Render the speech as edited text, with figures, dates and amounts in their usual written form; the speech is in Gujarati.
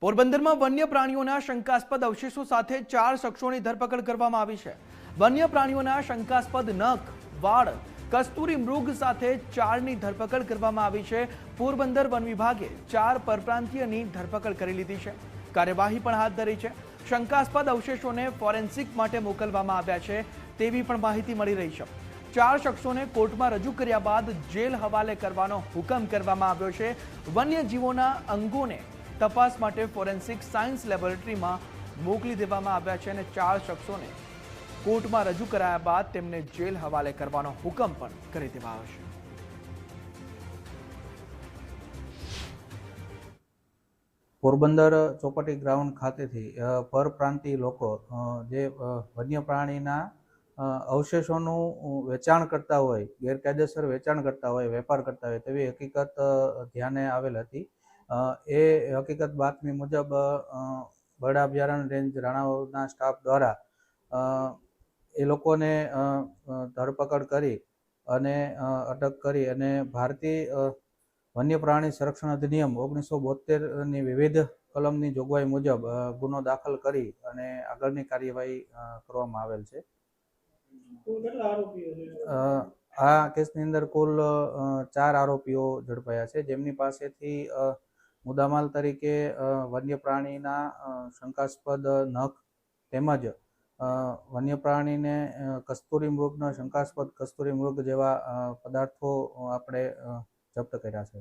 પોરબંદરમાં વન્ય પ્રાણીઓના શંકાસ્પદ અવશેષો સાથે 4 શખ્સોની ધરપકડ કરવામાં આવી છે। વન્ય પ્રાણીઓના શંકાસ્પદ નખ, વાળ, કસ્તુરી મૃગ સાથે 4ની ધરપકડ કરવામાં આવી છે। પોરબંદર વન વિભાગે 4 પરપ્રાંતીયની ધરપકડ કરી લીધી છે। કાર્યવાહી પણ હાથ ધરી છે। શંકાસ્પદ અવશેષોને ફોરેન્સિક માટે મોકલવામાં આવ્યા છે તેવી પણ માહિતી મળી રહી છે। 4 શખ્સોને કોર્ટમાં રજૂ કર્યા બાદ જેલ હવાલે કરવાનો હુકમ કરવામાં આવ્યો છે। વન્યજીવોના અંગોને તપાસ માટે ફોરેન્સિક સાયન્સ લેબોરેટરીમાં મોકલી દેવામાં આવ્યા છે અને 4 શખ્સોને કોર્ટમાં રજૂ કરાયા બાદ તેમને જેલ હવાલે કરવાનો હુકમ પણ કરી દેવાયો છે। પોરબંદર ચોપાટી ગ્રાઉન્ડ ખાતેથી પરપ્રાંતીય લોકો જે વન્ય પ્રાણીના અવશેષોનું વેચાણ કરતા હોય, ગેરકાયદેસર વેચાણ કરતા હોય, વેપાર કરતા હોય તેવી હકીકત ધ્યાને આવેલ હતી। એ હકીકત બાતમી મુજબ બર્ડ અભયારણ્ય રેન્જ રાણાવાવના સ્ટાફ દ્વારા એ લોકોને ધરપકડ કરી અને અટક કરી અને ભારતીય વન્ય પ્રાણી સંરક્ષણ અધિનિયમ 1972ની વિવિધ કલમની જોગવાઈ મુજબ ગુનો દાખલ કરી અને આગળની કાર્યવાહી કરવામાં આવેલ છે। આ કેસની અંદર કુલ 4 આરોપીઓ ઝડપાયા છે, જેમની પાસેથી મુદ્દામાલ તરીકે વન્ય પ્રાણીના શંકાસ્પદ નખ તેમજ વન્ય પ્રાણીને કસ્તુરી મૃગનો શંકાસ્પદ કસ્તુરી મૃગ જેવા પદાર્થો આપણે જપ્ત કર્યા છે।